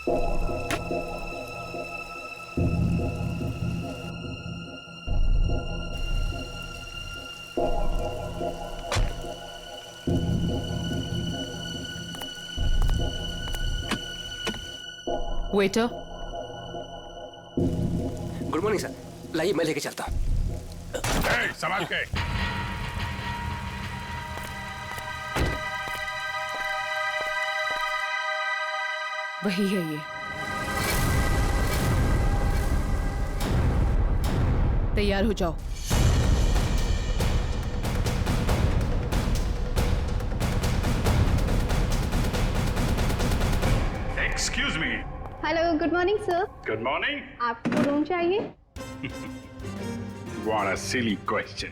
Waiter. Good morning sir, लाइए मैं लेके चलता हूँ। संभाल के। वही है ये। तैयार हो जाओ। Excuse me. Hello, good morning sir. Good morning. आपको रूम चाहिए? What a silly question.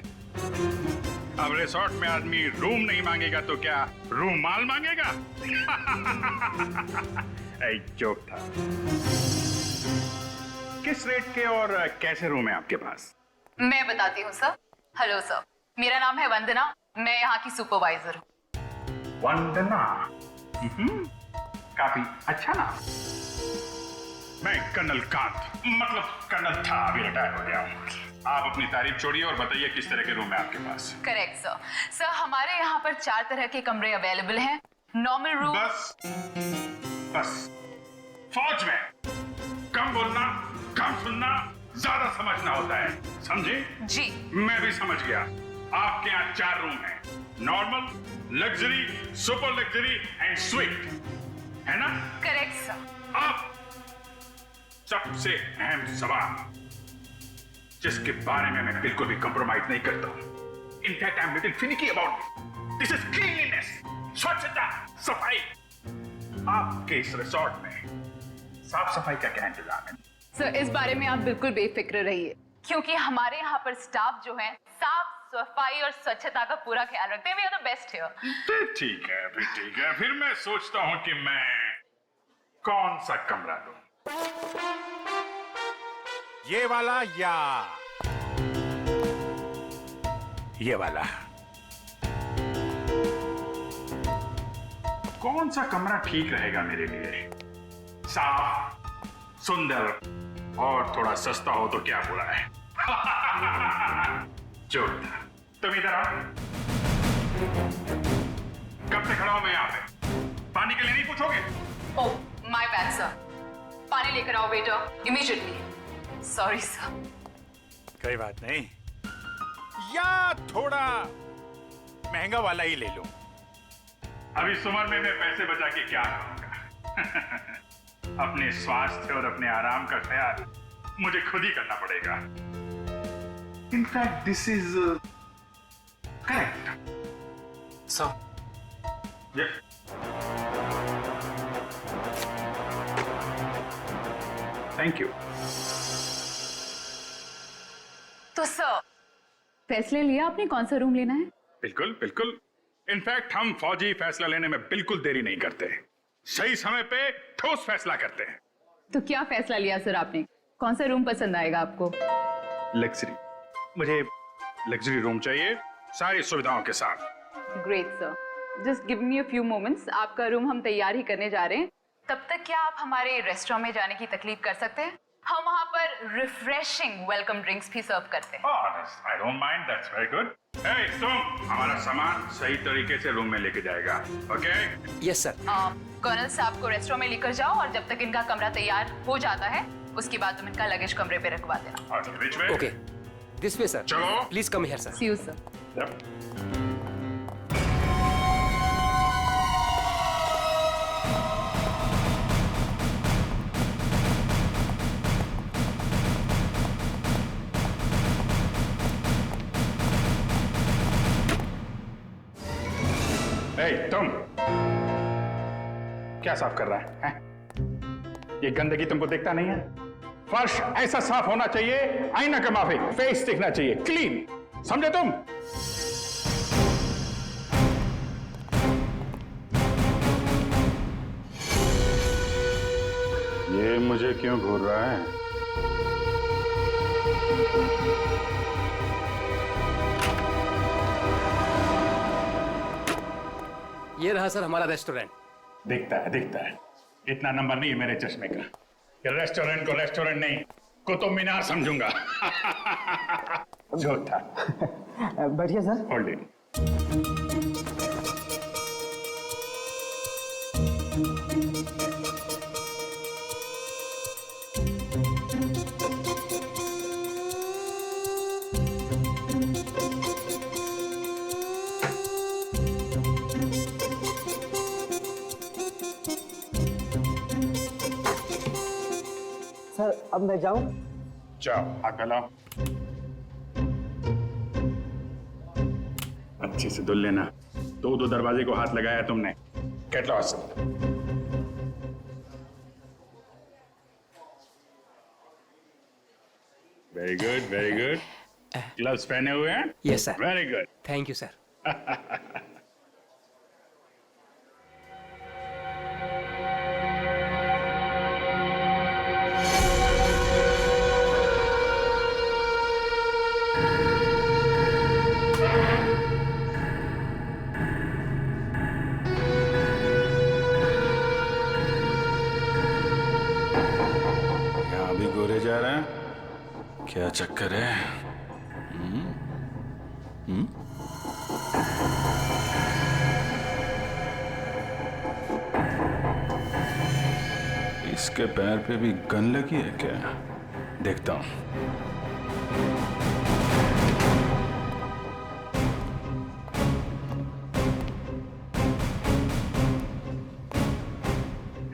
अब रिसोर्ट में आदमी रूम नहीं मांगेगा तो क्या रूम माल मांगेगा? एक जोक था। किस रेट के और कैसे रूम है आपके पास? मैं बताती हूँ सर। हेलो सर, मेरा नाम है वंदना, मैं यहाँ की सुपरवाइजर हूँ। वंदना। काफी अच्छा नाम। मैं कर्नल कांत, मतलब कर्नल था, अभी रिटायर हो गया हूँ। आप अपनी तारीफ छोड़िए और बताइए किस तरह के रूम है आपके पास? Correct sir. सर हमारे यहाँ पर 4 तरह के कमरे अवेलेबल हैं। Normal room. बस फौज में कम बोलना, कम सुनना, ज्यादा समझना होता है, समझे? जी। मैं भी समझ गया। आपके यहाँ 4 रूम हैं, normal, luxury, super luxury and sweet, है ना? Correct sir. अब सबसे अहम सवाल, जिसके बारे में मैं बिल्कुल भी कंप्रोमाइज नहीं करता हूं। In fact I am little finicky about it. This is cleanliness, स्वच्छता, सफाई। आपके इस रिसोर्ट में साफ सफाई का क्या इंतजाम है? सर इस बारे में आप बिल्कुल बेफिक्र रहिए, क्योंकि हमारे यहाँ पर स्टाफ जो है साफ सफाई और स्वच्छता का पूरा ख्याल रखते हैं। We are the best here. ठीक है, फिर ठीक है। फिर मैं सोचता हूं कि मैं कौन सा कमरा लूं। ये वाला या ये वाला? कौन सा कमरा ठीक रहेगा मेरे लिए? साफ, सुंदर और थोड़ा सस्ता हो तो क्या बुरा है? जोरदार। तुम इधर आओ। कब से खड़ा हूं मैं यहाँ पे? पानी के लिए नहीं पूछोगे? Oh my bad sir. पानी लेकर आओ वेटर, इमीडिएटली। Sorry sir. कोई बात नहीं, या थोड़ा महंगा वाला ही ले लो। अभी इस उम्र में मैं पैसे बचा के क्या करूंगा? अपने स्वास्थ्य और अपने आराम का ख्याल मुझे खुद ही करना पड़ेगा। In fact this is correct sir. Thank you. तो सर फैसले लिया आपने कौन सा रूम लेना है? बिल्कुल बिल्कुल। इनफैक्ट हम फौजी फैसला लेने में बिल्कुल देरी नहीं करते, सही समय पे ठोस फैसला करते हैं। तो क्या फैसला लिया सर आपने? कौन सा रूम पसंद आएगा आपको? लग्जरी। मुझे लग्जरी रूम चाहिए, सारी सुविधाओं के साथ। Great sir, just give me a few moments. आपका रूम हम तैयार ही करने जा रहे हैं। तब तक क्या आप हमारे रेस्टोरेंट में जाने की तकलीफ कर सकते हैं? हम वहाँ पर रिफ्रेशिंग वेलकम ड्रिंक्स भी सर्व करते हैं। I don't mind, that's very good. Hey, तुम हमारा सामान सही तरीके से रूम में लेके जाएगा, ओके? Yes sir. कर्नल साहब को रेस्टोरेंट में लेकर जाओ और जब तक इनका कमरा तैयार हो जाता है उसके बाद तुम इनका लगेज कमरे पे रखवा देना। Which way? Okay, this way sir. चलो। Please come here sir. See you sir. Yep. Hey, तुम क्या साफ कर रहा है? ये गंदगी तुमको दिखता नहीं है? फर्श ऐसा साफ होना चाहिए, आईना का माफिक, फेस दिखना चाहिए, क्लीन, समझे तुम? ये मुझे क्यों घूर रहा है? ये रहा सर हमारा रेस्टोरेंट। दिखता है, दिखता है। इतना नंबर नहीं है मेरे चश्मे का। ये रेस्टोरेंट को रेस्टोरेंट नहीं, कुतुब मीनार समझूंगा। जो था। बैठिए सर। Hold it. सर अब मैं जाऊं? जाओ आगे लाओ। अच्छे से धुल लेना। दो दो दरवाजे को हाथ लगाया तुमने। Get lost. Very good very good. Gloves पहने हुए हैं? Yes sir. Very good. Thank you sir. यहाँ भी गोरे जा रहे हैं, क्या चक्कर है? इसके पैर पे भी गन लगी है क्या? देखता हूं।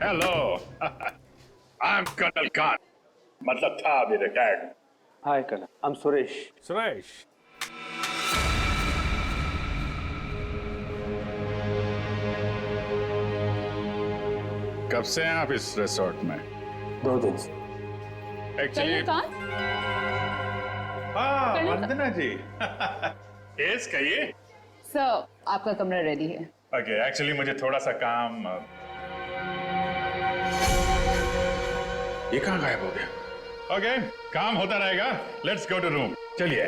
Hello, I am colonel Khan, मतलब था अभी retired. Hi colonel, I am Suresh. Suresh, कब से हैं आप इस रिसोर्ट में? 2 दिन से। एक्चुअली हाँ, वंदना जी। यस कहिए। सर आपका कमरा रेडी है। ओके, एक्चुअली मुझे थोड़ा सा काम। ये कहाँ गायब हो गया? ओके, काम होता रहेगा। Let's go to room. चलिए।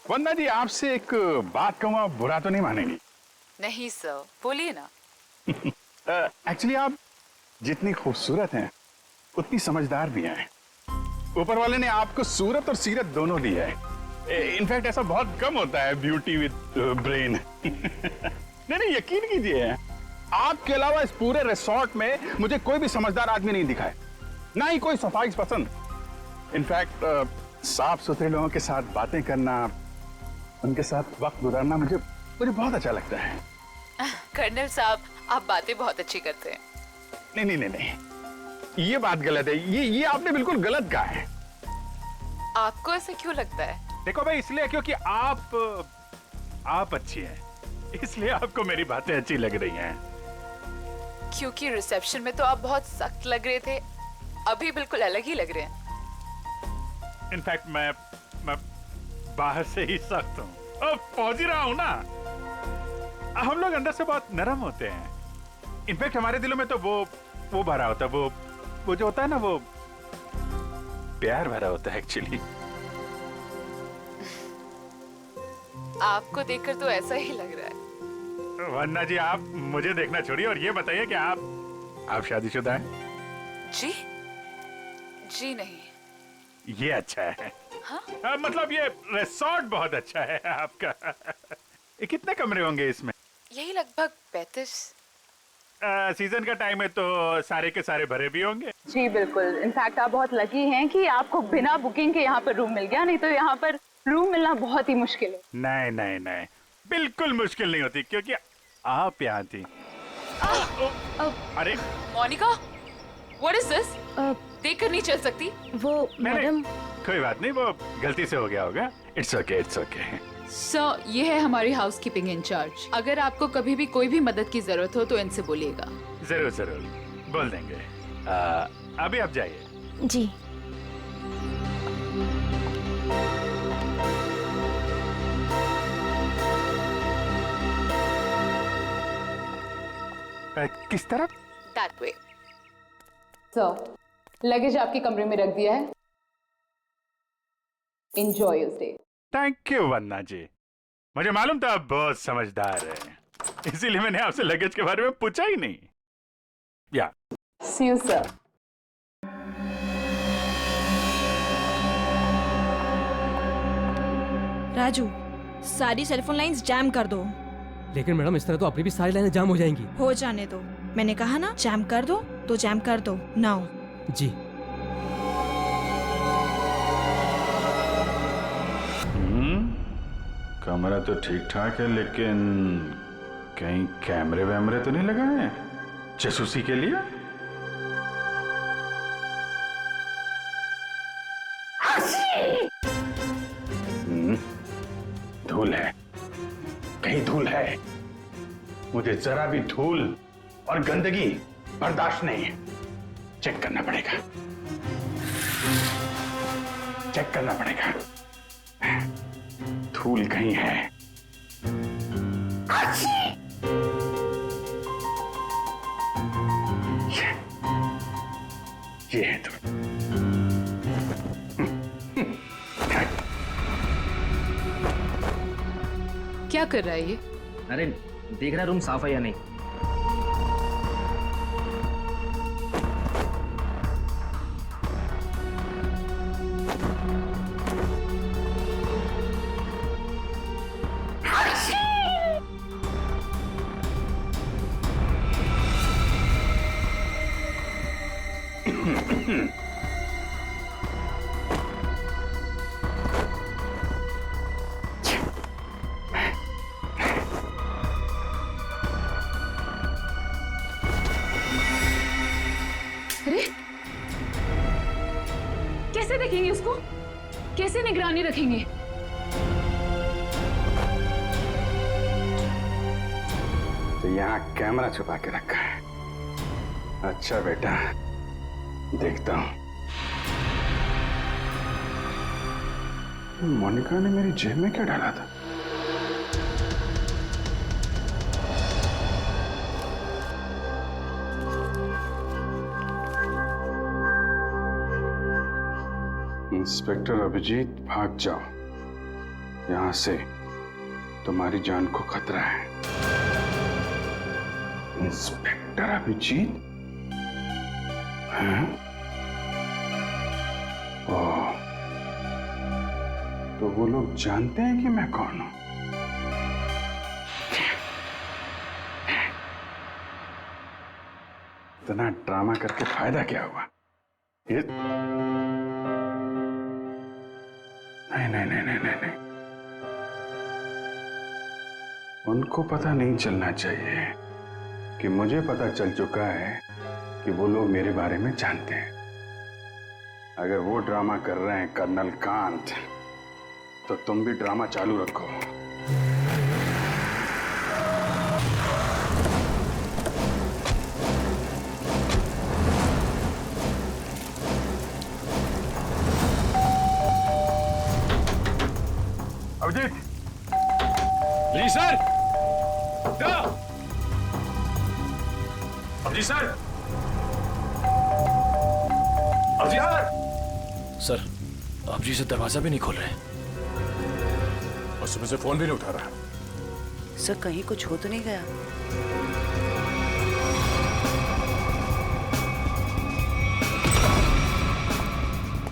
वंदना जी, आपसे एक बात कहूँ, आप बुरा तो नहीं मानेंगी? नहीं सर, बोलिए ना। एक्चुअली आप जितनी खूबसूरत हैं उतनी समझदार भी हैं। ऊपर वाले ने आपको सूरत और सीरत दोनों दी है। इनफैक्ट ऐसा बहुत कम होता है, ब्यूटी विद ब्रेन। नहीं, यकीन कीजिए, आपके अलावा इस पूरे रिसोर्ट में मुझे कोई भी समझदार आदमी नहीं दिखा है, ना ही कोई सफाई पसंद। इनफैक्ट साफ सुथरे लोगों के साथ बातें करना, उनके साथ वक्त गुजारना मुझे बहुत अच्छा लगता है। कर्नल साहब, आप बातें बहुत अच्छी करते हैं। नहीं, ये बात गलत है। ये आपने बिल्कुल गलत कहा है। आपको ऐसा क्यों लगता है? देखो भाई, इसलिए क्योंकि आप अच्छी हैं, इसलिए आपको मेरी बातें अच्छी लग रही हैं। क्योंकि रिसेप्शन में तो आप बहुत सख्त लग रहे थे, अभी बिल्कुल अलग ही लग रहे हैं। इनफैक्ट मैं बाहर से ही सख्त हूँ, अब पहुंच ही रहा हूँ ना। हम लोग अंदर से बहुत नरम होते हैं। इनफैक्ट हमारे दिलों में तो वो भरा होता है, वो जो होता है ना, वो प्यार भरा होता है एक्चुअली। आपको देखकर तो ऐसा ही लग रहा है। वन्ना जी, आप मुझे देखना छोड़िए और ये बताइए कि आप शादीशुदा हैं? जी नहीं। ये अच्छा है। हाँ? मतलब ये रिसोर्ट बहुत अच्छा है आपका। कितने कमरे होंगे इसमें? यही लगभग 35। सीजन का टाइम है तो सारे के सारे भरे भी होंगे। जी बिल्कुल। इनफैक्ट आप बहुत लकी हैं कि आपको बिना बुकिंग के यहाँ पर रूम मिल गया, नहीं तो यहाँ पर रूम मिलना बहुत ही मुश्किल है। नहीं, बिल्कुल मुश्किल नहीं होती, क्योंकि आप यहाँ थी। अरे मोनिका, व्हाट इज दिस? देखकर नहीं चल सकती। वो मैडम। कोई बात नहीं, वो गलती से हो गया होगा। It's okay. सर, ये है हमारी हाउसकीपिंग इंचार्ज। अगर आपको कभी भी कोई भी मदद की जरूरत हो तो इनसे बोलिएगा। जरूर बोल देंगे। अभी आप जाइए। जी। किस तरफ? That way. सर, लगेज आपके कमरे में रख दिया है। Enjoy your stay. Thank you वन्ना जी, मुझे मालूम था आप बहुत समझदार हैं, इसीलिए मैंने आपसे लगेज के बारे में पूछा ही नहीं। या See you, sir. राजू, सारी सेलफोन लाइंस जैम कर दो। लेकिन मैडम इस तरह तो अपनी भी सारी लाइनें जाम हो जाएंगी। हो जाने दो, मैंने कहा ना जैम कर दो तो जैम कर दो नाउ। जी। कमरा तो ठीक ठाक है, लेकिन कहीं कैमरे वैमरे तो नहीं लगाए हैं जासूसी के लिए? धूल है, कहीं धूल है। मुझे जरा भी धूल और गंदगी बर्दाश्त नहीं है। चेक करना पड़ेगा, चेक करना पड़ेगा। धूल कहीं है। ये है धूल। क्या कर रहा है ये? अरे देख रहा रूम साफ है या नहीं। अरे कैसे देखेंगे उसको? कैसे निगरानी रखेंगे? तो यहाँ कैमरा छुपा के रखा है। अच्छा बेटा, देखता हूं। मोनिका ने मेरी जेब में क्या डाला था? इंस्पेक्टर अभिजीत, भाग जाओ यहां से, तुम्हारी जान को खतरा है। इंस्पेक्टर अभिजीत? हैं? ओह, तो वो लोग जानते हैं कि मैं कौन हूं? इतना ड्रामा करके फायदा क्या हुआ? ये नहीं नहीं नहीं नहीं नहीं, उनको पता नहीं चलना चाहिए कि मुझे पता चल चुका है कि वो लोग मेरे बारे में जानते हैं। अगर वो ड्रामा कर रहे हैं कर्नल कांत, तो तुम भी ड्रामा चालू रखो। अभिजीत! जी sir. Abhijit sir! Abhijit sir! Sir, आप जी से दरवाजा भी नहीं खोल रहे। और सुबह से फोन भी नहीं उठा रहा। सर कहीं कुछ हो तो नहीं गया?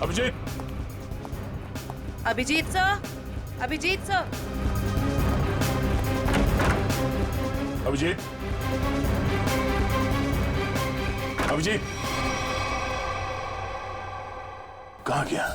अभिजीत! Abhijeet sir, Abhijit sir. अभिजीत! अभिजीत! कहाँ गया?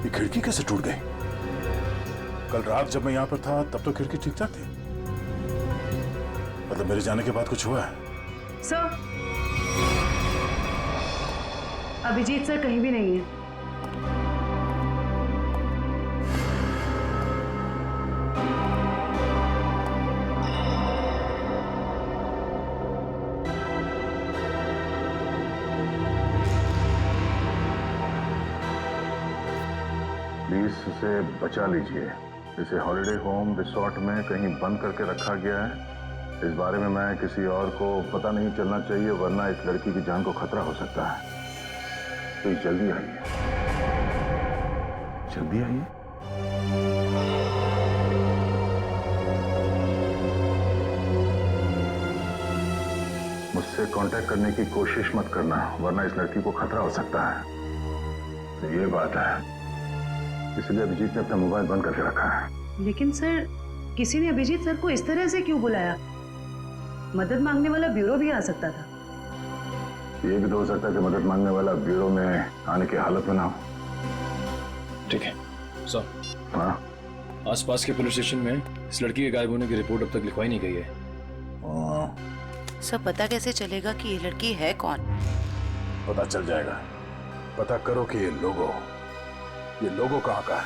ये खिड़की कैसे टूट गई? कल रात जब मैं यहां पर था तब तो खिड़की ठीक ठाक थी। मतलब मेरे जाने के बाद कुछ हुआ है? सर, अभिजीत सर कहीं भी नहीं है। प्लीज उसे बचा लीजिए। इसे हॉलिडे होम रिसोर्ट में कहीं बंद करके रखा गया है। इस बारे में मैं किसी और को पता नहीं चलना चाहिए, वरना इस लड़की की जान को खतरा हो सकता है। तो जल्दी आइए, जल्दी आइए। मुझसे कांटेक्ट करने की कोशिश मत करना, वरना इस लड़की को खतरा हो सकता है। तो ये बात है, इसलिए अभिजीत ने अपना मोबाइल बंद करके रखा है। लेकिन सर, किसी ने अभिजीत सर को इस तरह से क्यों बुलाया? मदद मांगने वाला ब्यूरो भी आ सकता था। ये भी तो हो सकता है कि मदद मांगने वाला ब्यूरो में आने की हालत में ना हो। ठीक है सर। हाँ, आसपास के पुलिस स्टेशन में इस लड़की के गायब होने की रिपोर्ट अब तक लिखवाई नहीं गई है। सब पता कैसे चलेगा कि ये लड़की है कौन? पता चल जाएगा। पता करो कि ये लोगो कहाँ का है।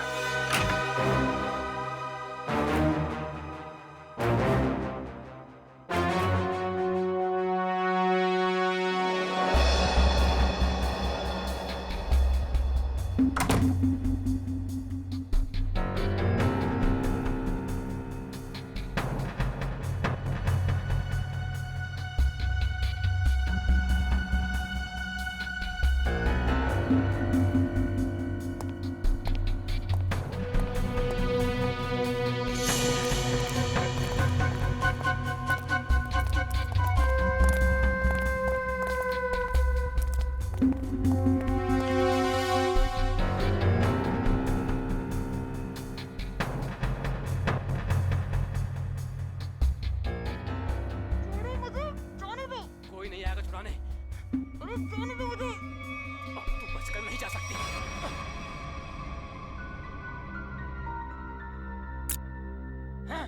कोई नहीं आएगा छुड़ाने। अरे जाने दो मुझे। अब तू बचकर नहीं जा सकती। हाँ?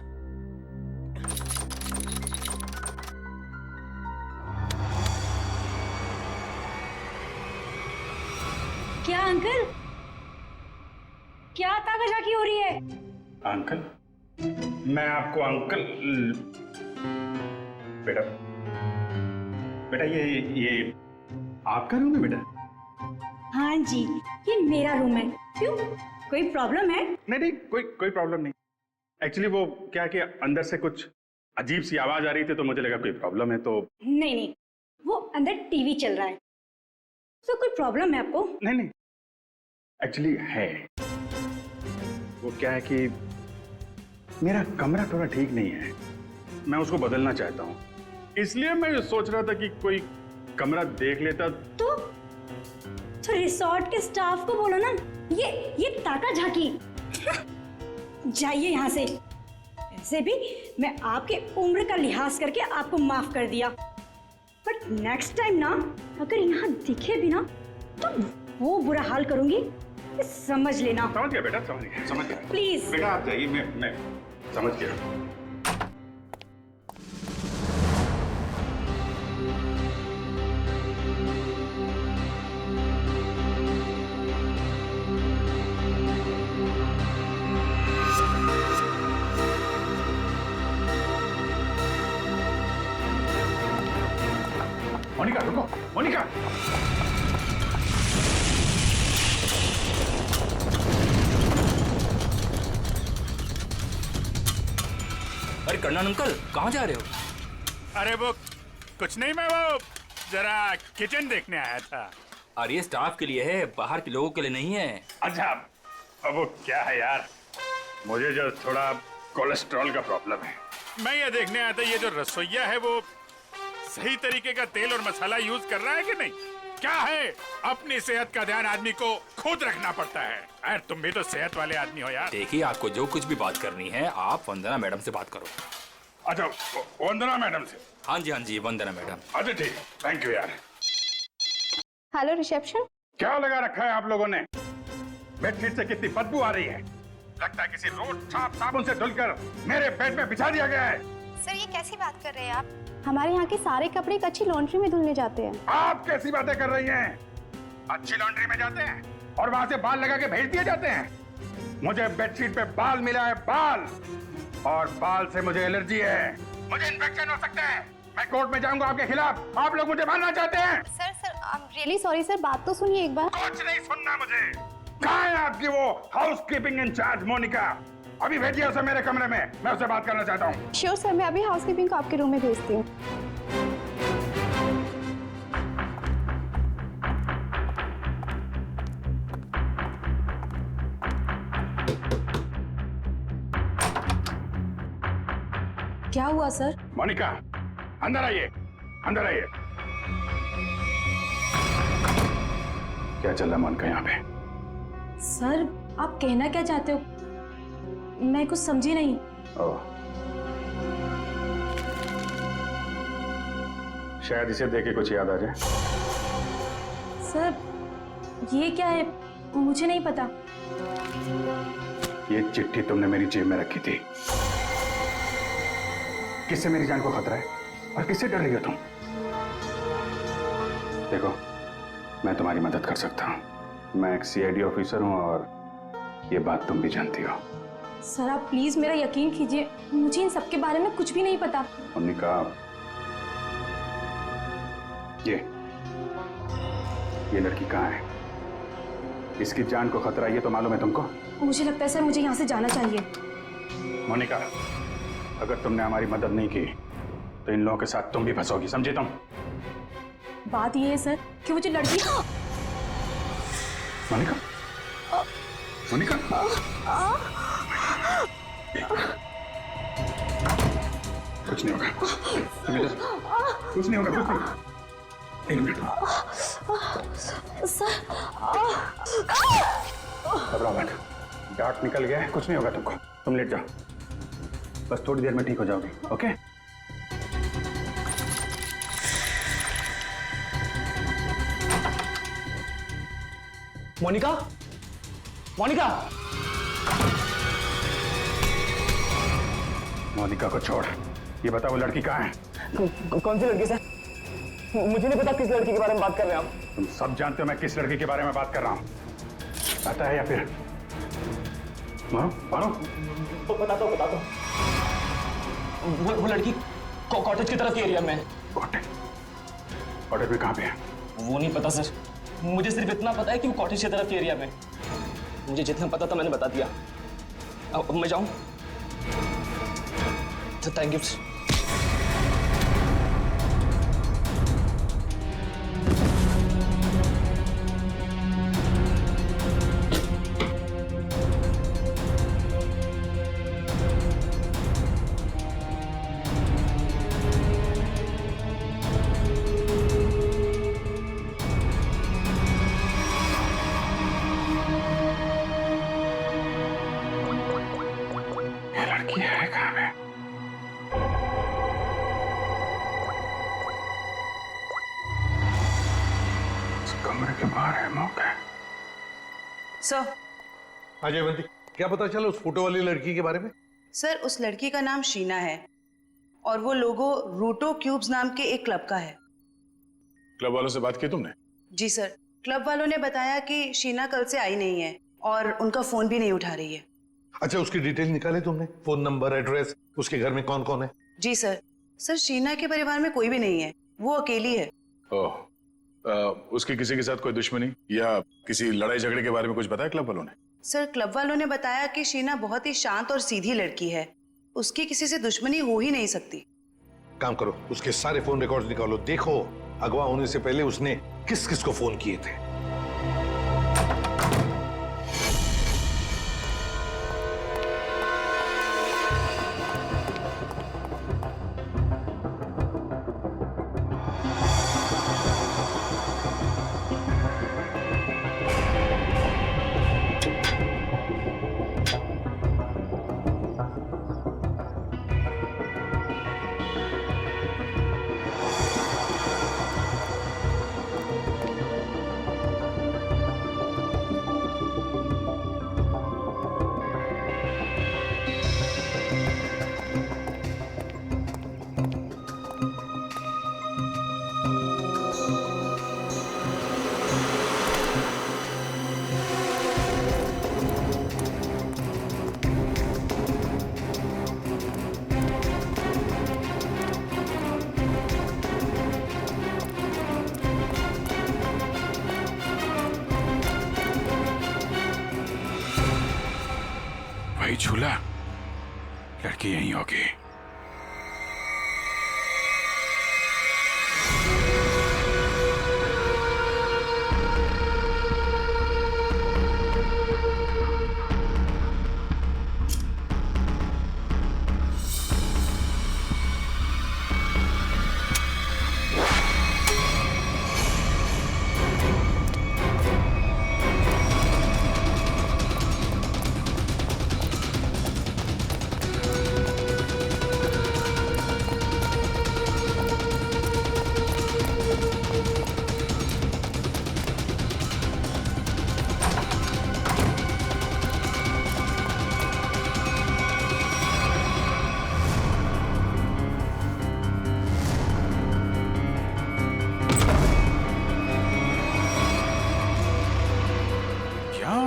क्या अंकल? क्या ताकाजाकी हो रही है? अंकल? मैं आपको अंकल बेटा बेटा ये आपका रूम है बेटा? हाँ जी, ये मेरा रूम है। क्यों, कोई प्रॉब्लम है? नहीं कोई प्रॉब्लम नहीं। एक्चुअली वो क्या कि अंदर से कुछ अजीब सी आवाज आ रही थी, तो मुझे लगा कोई प्रॉब्लम है। तो नहीं, वो अंदर टीवी चल रहा है। तो कोई प्रॉब्लम है आपको? नहीं एक्चुअली है। वो क्या है कि मेरा कमरा थोड़ा ठीक नहीं है, मैं उसको बदलना चाहता हूँ। इसलिए मैं सोच रहा था कि कोई कमरा देख लेता। तो रिसोर्ट के स्टाफ को बोलो ना, ये ताकाजाकी। जाइए यहाँ से। ऐसे भी मैं आपके उम्र का लिहाज करके आपको माफ कर दिया, बट नेक्स्ट टाइम ना, अगर यहाँ दिखे भी ना, तो वो बुरा हाल करूंगी, ये समझ लेना। समझ गया बेटा, समझ गया। प्लीज बेटा आप जाइए, मैं समझ गया। मोनिका रुको, मोनिका। अरे कर्नल अंकल, कहाँ जा रहे हो? अरे वो कुछ नहीं, मैं वो जरा किचन देखने आया था। अरे ये स्टाफ के लिए है, बाहर के लोगों के लिए नहीं है। अच्छा, अब वो क्या है यार, मुझे जो थोड़ा कोलेस्ट्रॉल का प्रॉब्लम है। मैं ये देखने आया था, ये जो रसोइया है वो सही तरीके का तेल और मसाला यूज कर रहा है कि नहीं। क्या है, अपनी सेहत का ध्यान आदमी को खुद रखना पड़ता है। यार तुम भी तो सेहत वाले आदमी हो यार। देखिए, आपको जो कुछ भी बात करनी है आप वंदना मैडम से बात करो। अच्छा, वंदना मैडम से? हाँ जी, वंदना मैडम। अच्छा ठीक, थैंक यू यार। Hello reception. क्या लगा रखा है आप लोगों ने? बेडशीट से कितनी बदबू आ रही है। लगता है किसी रोज साबुन से धुलकर मेरे बेड में बिछा दिया गया है। सर ये कैसी बात कर रहे हैं आप? हमारे यहाँ के सारे कपड़े एक अच्छी लॉन्ड्री में धुलने जाते हैं। आप कैसी बातें कर रही हैं? अच्छी लॉन्ड्री में जाते हैं और वहां से बाल लगा के भेज दिए जाते हैं। मुझे बेडशीट पे बाल मिला है, बाल, और बाल से मुझे एलर्जी है, मुझे इन्फेक्शन हो सकता है। मैं कोर्ट में जाऊंगा आपके खिलाफ। आप लोग मुझे मारना चाहते हैं। Sir I am really sorry sir, बात तो सुनिए एक बार। कुछ नहीं सुनना मुझे। कहाँ है आपकी वो हाउस कीपिंग इंचार्ज मोनिका? अभी भेजिए उसे मेरे कमरे में, मैं उससे बात करना चाहता हूँ। श्योर सर, मैं अभी हाउसकीपिंग को आपके रूम में भेजती हूँ। क्या हुआ सर? मोनिका, अंदर आइए, अंदर आइए। क्या चल रहा है मोनिका यहाँ पे? सर आप कहना क्या चाहते हो? मैं कुछ समझी नहीं। ओह, शायद इसे देख के कुछ याद आ जाए। सर ये क्या है, मुझे नहीं पता। ये चिट्ठी तुमने मेरी जेब में रखी थी। किससे मेरी जान को खतरा है और किससे डर रही हो तुम? देखो, मैं तुम्हारी मदद कर सकता हूँ। मैं एक सीआईडी ऑफिसर हूँ और ये बात तुम भी जानती हो। सर आप प्लीज मेरा यकीन कीजिए, मुझे इन सब के बारे में कुछ भी नहीं पता। मोनिका, ये लड़की कहाँ है? इसकी जान को खतरा ये तो मालूम है तुमको? मुझे लगता है सर मुझे यहाँ से जाना चाहिए। मोनिका, अगर तुमने हमारी मदद नहीं की तो इन लोगों के साथ तुम भी फंसोगी, समझे तुम? बात ये है सर कि वो जो लड़की। मोनिका, मोनिका, कुछ नहीं होगा, कुछ नहीं होगा, कुछ नहीं। एक मिनट, घबराओ मत, डार्ट निकल गया है, कुछ नहीं होगा तुमको। तुम लेट जाओ, बस थोड़ी देर में ठीक हो जाओगी। ओके? मोनिका, मोनिका, मोनिका को छोड़, ये बता वो लड़की कहाँ है? कौन सी लड़की सर? मुझे नहीं पता किस लड़की के बारे में बात कर रहे हैं आप। तुम सब जानते हो मैं किस लड़की के बारे में बात कर रहा हूँ। पता है या फिर मारो मारो? बताता हूँ। वो लड़की कॉटेज की तरफ के एरिया में है। कॉटेज में कहाँ पे है? वो नहीं पता सर, मुझे सिर्फ इतना पता है कि वो कॉटेज की तरफ के एरिया में। मुझे जितना पता था मैंने बता दिया। अब मैं जाऊँ? Thank you. लड़की है कहाँ पे? इस कमरे के बाहर है मौका। सर, अजय बंटी, क्या पता चला उस फोटो वाली लड़की के बारे में? सर उस लड़की का नाम शीना है और वो लोगो रूटो क्यूब्स नाम के एक क्लब का है। क्लब वालों से बात की तुमने? जी सर, क्लब वालों ने बताया कि शीना कल से आई नहीं है और उनका फोन भी नहीं उठा रही है। अच्छा, उसकी डिटेल निकाले तुमने? फोन नंबर, एड्रेस, उसके घर में कौन कौन है? जी सर। सर शीना के परिवार में कोई भी नहीं है, वो अकेली है। ओह, उसकी किसी के साथ कोई दुश्मनी या किसी लड़ाई झगड़े के बारे में कुछ बताया क्लब वालों ने? सर क्लब वालों ने बताया कि शीना बहुत ही शांत और सीधी लड़की है, उसकी किसी से दुश्मनी हो ही नहीं सकती। काम करो, उसके सारे फोन रिकॉर्ड्स निकालो, देखो अगवा होने से पहले उसने किस किस को फोन किए थे। भाई झूला लड़की यहीं होगी।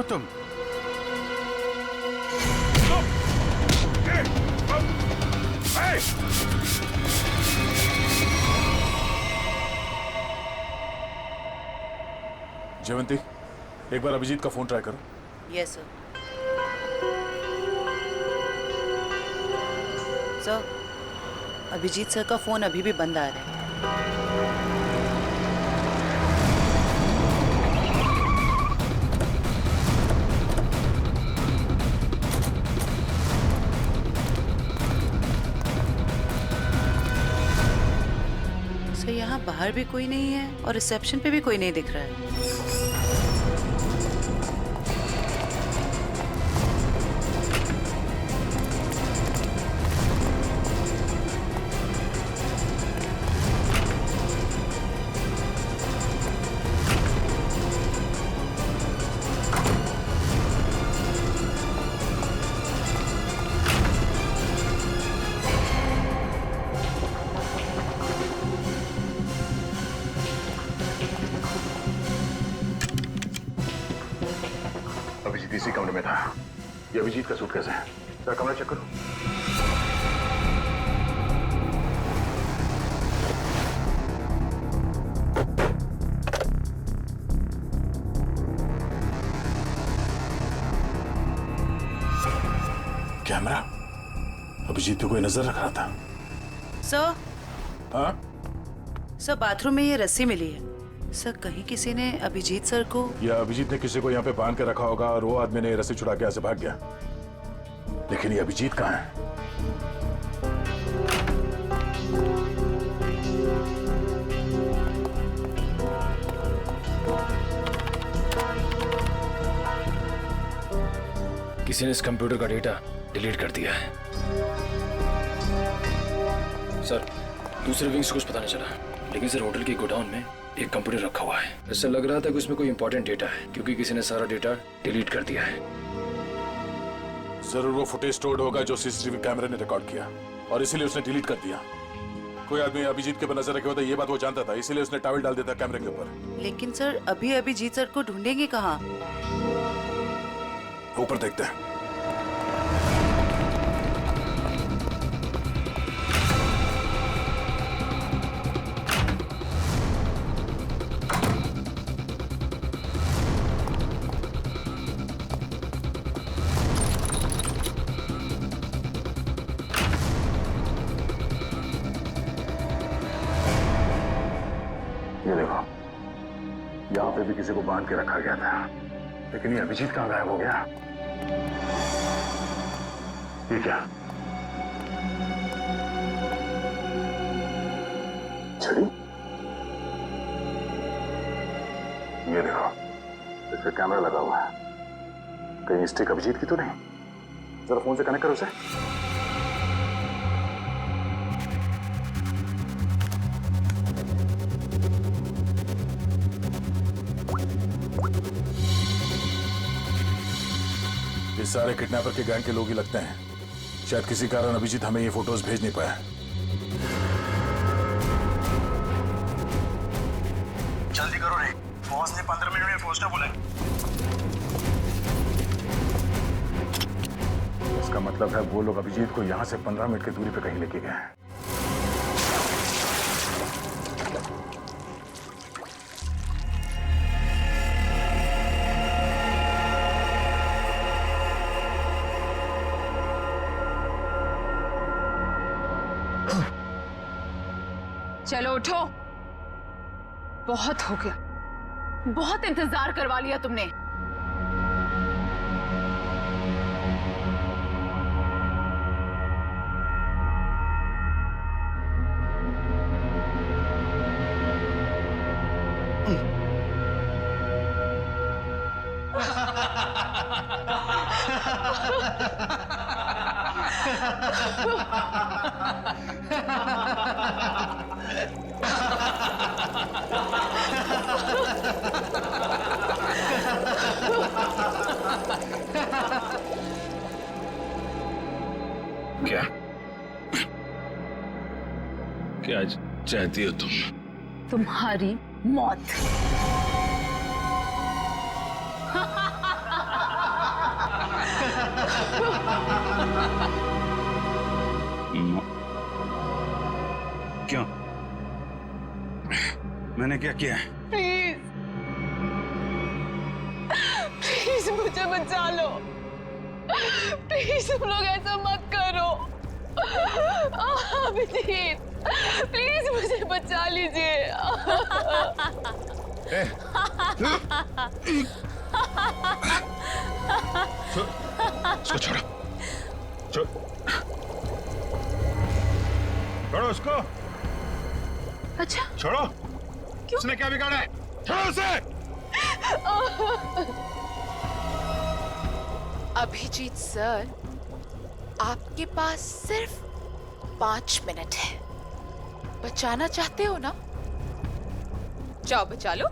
तुम जयवंती, एक बार अभिजीत का फोन ट्राई करो। Yes sir. Sir, Abhijit sir का फोन अभी भी बंद आ रहा है। सर, यहाँ बाहर भी कोई नहीं है और रिसेप्शन पे भी कोई नहीं दिख रहा है। अभिजीत इसी कमरे में था। ये अभिजीत का सूटकेस है। सर, कमरा चेक करो। कैमरा अभिजीत पे कोई नजर रख रहा था। सर, हाँ? सर, बाथरूम में ये रस्सी मिली है। सर, कहीं किसी ने अभिजीत सर को, या अभिजीत ने किसी को यहाँ पे बांध के रखा होगा और वो आदमी ने रस्सी छुड़ा के यहाँ से भाग गया। लेकिन ये अभिजीत कहाँ है? किसी ने इस कंप्यूटर का डेटा डिलीट कर दिया है। सर, दूसरे विंग से कुछ पता नहीं चला, लेकिन सर होटल के गोडाउन में एक कंप्यूटर रखा हुआ है। ऐसा लग रहा था कि उसमें कोई इंपॉर्टेंट डेटा है, क्योंकि किसी ने सारा डेटा डिलीट कर दिया है। जरूर वो फुटेज स्टोर्ड होगा जो सीसीटीवी कैमरे ने रिकॉर्ड किया और इसीलिए उसने डिलीट कर दिया। कोई आदमी अभिजीत के ऊपर नजर रखे होता, ये बात वो जानता था, इसीलिए उसने टॉवल डाल दिया था कैमरे के ऊपर। लेकिन सर, अभी अभिजीत सर को ढूंढेंगे कहाँ? ऊपर देखते हैं। ये देखो, यहाँ पे भी किसी को बांध के रखा गया था, लेकिन ये अभिजीत कहाँ गायब हो गया? ये क्या? छड़ी? ये देखो, इस पे कैमरा लगा हुआ है। कहीं स्टिक अभिजीत की तो नहीं? जरा फोन से कनेक्ट करो उसे। ये सारे किडनैपर के गैंग के लोग ही लगते हैं। शायद किसी कारण अभिजीत हमें ये फोटोज भेज नहीं पाया। जल्दी करो रे, बॉस ने 15 मिनट में पहुंचना बोला है। इसका मतलब है वो लोग अभिजीत को यहाँ से 15 मिनट की दूरी पे कहीं लेके गए हैं। चलो उठो, बहुत हो गया, बहुत इंतजार करवा लिया तुमने। क्या क्या चाहती हो तुम? तुम्हारी मौत। क्यों? मैंने क्या किया? प्लीज प्लीज मुझे बचा लो, प्लीज तुम लोग ऐसा मत करो। अभिजीत प्लीज मुझे बचा लीजिए। उसको छोड़ो, छोड़ो उसको। अच्छा छोड़ो। क्यों? उसने क्या बिगाड़ा है? छोड़ो उसे। अभिजीत सर, आपके पास सिर्फ 5 मिनट है। बचाना चाहते हो ना? जाओ बचा लो।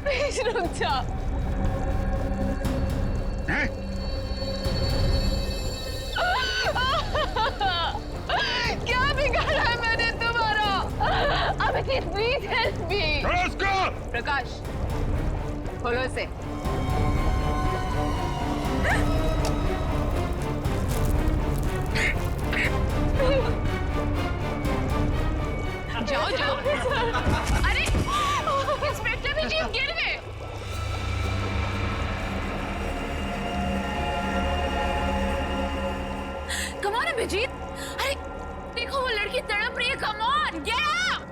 प्लीज रुक जा। क्या बिगाड़ा है मैंने तुम्हारा? Abhijeet please help me. Prakash खोलो इसे। जाओ जाओ। अरे इंस्पेक्टर भी जीप गिर गए। कम ऑन अभिजीत, अरे देखो वो लड़की तड़प रही है। Come on get up.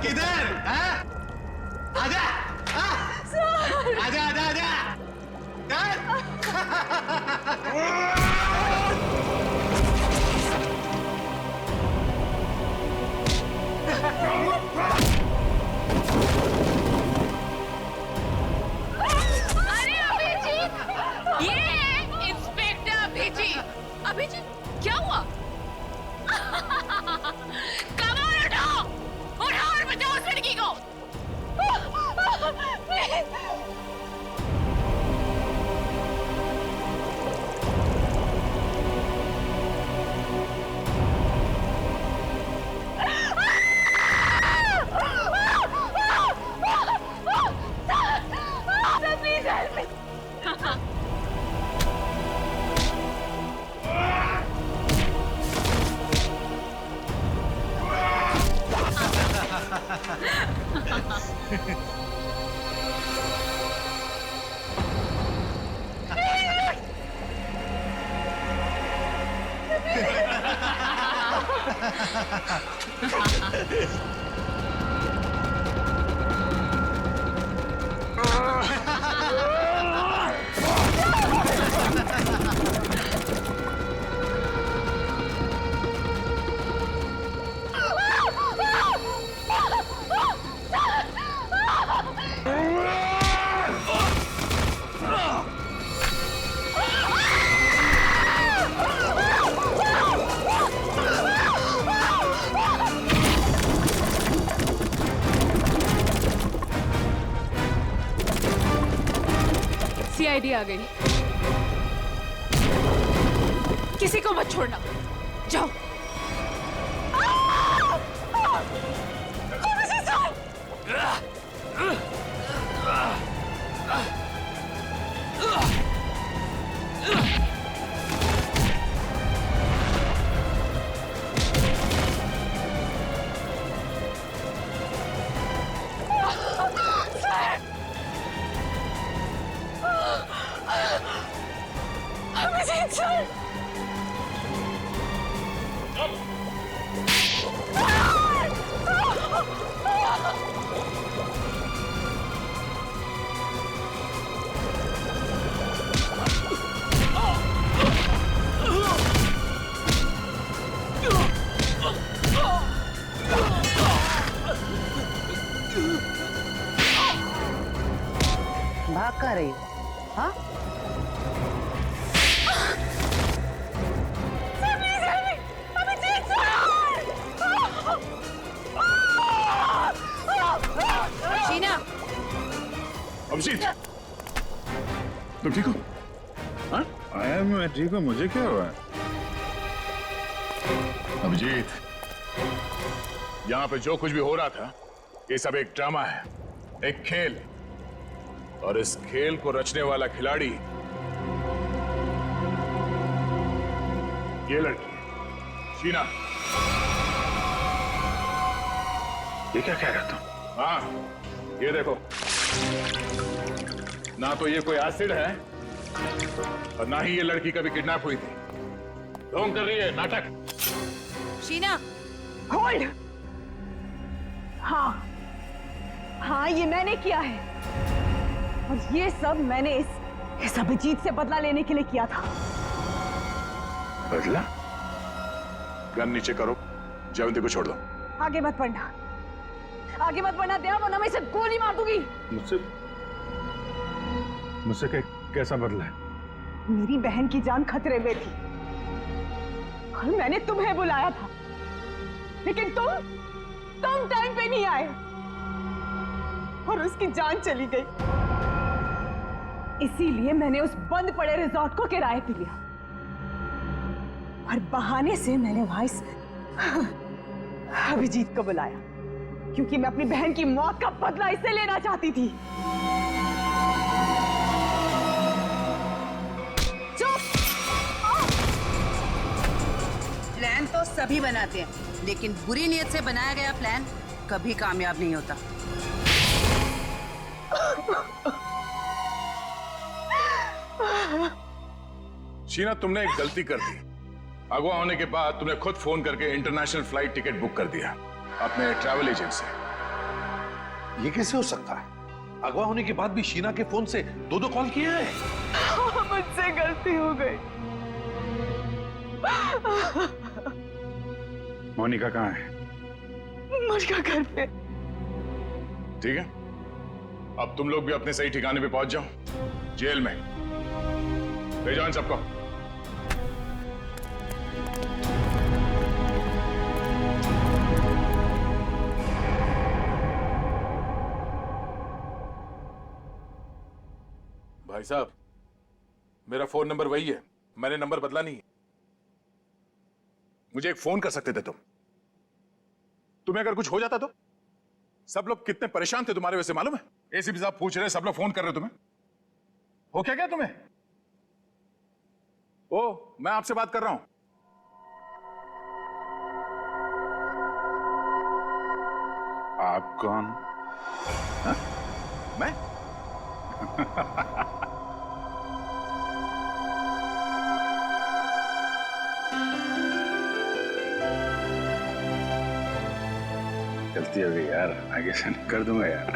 किधर? आजा, आजा, आजा, आजा। अरे अभिजीत, ये है इंस्पेक्टर अभिजीत। अभिजीत क्या हुआ? उठाओ और बचाओ उस लड़की को। Please help me. आइडिया आ गई। किसी को मत छोड़ना, जाओ। भाग कहाँ रही हो? हाँ? शीना, अभिजीत, तुम ठीक हो? हाँ? आया मैं ठीक हूँ, मुझे क्या हुआ? अभिजीत, यहाँ पे जो कुछ भी हो रहा था, ये सब एक ड्रामा है, एक खेल। और इस खेल को रचने वाला खिलाड़ी ये लड़की है, शीना। ये क्या कह रहा तुम? हाँ, ये देखो, ना तो ये कोई एसिड है और ना ही ये लड़की कभी किडनैप हुई थी। ढोंग कर रही है, नाटक। शीना, होल्ड। हाँ हाँ, ये मैंने किया है और ये सब मैंने इस अभिजीत से बदला लेने के लिए किया था। बदला? गन नीचे करो, जयवंती को छोड़ दो। आगे मत बढ़ना, आगे मत बढ़ना दया, वरना मैं इसे गोली मार दूंगी। मुझसे कैसा बदला है? मेरी बहन की जान खतरे में थी और मैंने तुम्हें बुलाया था, लेकिन तुम टाइम पे नहीं आए और उसकी जान चली गई। इसीलिए मैंने उस बंद पड़े रिजॉर्ट को किराए पे लिया और बहाने से मैंने वहां इस अभिजीत को बुलाया, क्योंकि मैं अपनी बहन की मौत का बदला इससे लेना चाहती थी। प्लान तो सभी बनाते हैं, लेकिन बुरी नीयत से बनाया गया प्लान कभी कामयाब नहीं होता। शीना, तुमने एक गलती कर दी। अगवा होने के बाद तुमने खुद फोन करके इंटरनेशनल फ्लाइट टिकट बुक कर दिया अपने ट्रैवल एजेंट से। ये कैसे हो सकता है? अगवा होने के बाद भी शीना के फोन से दो कॉल किए हैं। मुझसे गलती हो गई। मोनिका कहाँ है? मुझका घर पे। ठीक है, अब तुम लोग भी अपने सही ठिकाने पे पहुंच जाओ, जेल में। ले जाओ इन सबको। भाई साहब, मेरा फोन नंबर वही है, मैंने नंबर बदला नहीं है। मुझे एक फोन कर सकते थे तुम। तुम्हें अगर कुछ हो जाता तो? सब लोग कितने परेशान थे तुम्हारे वजह से, मालूम है? एसीपी साहब पूछ रहे, सब लोग फोन कर रहे तुम्हें। हो क्या तुम्हें? ओ, मैं आपसे बात कर रहा हूं। आप कौन? हा? मैं? गलती हो गई यार, आगे से नहीं कर दूंगा यार।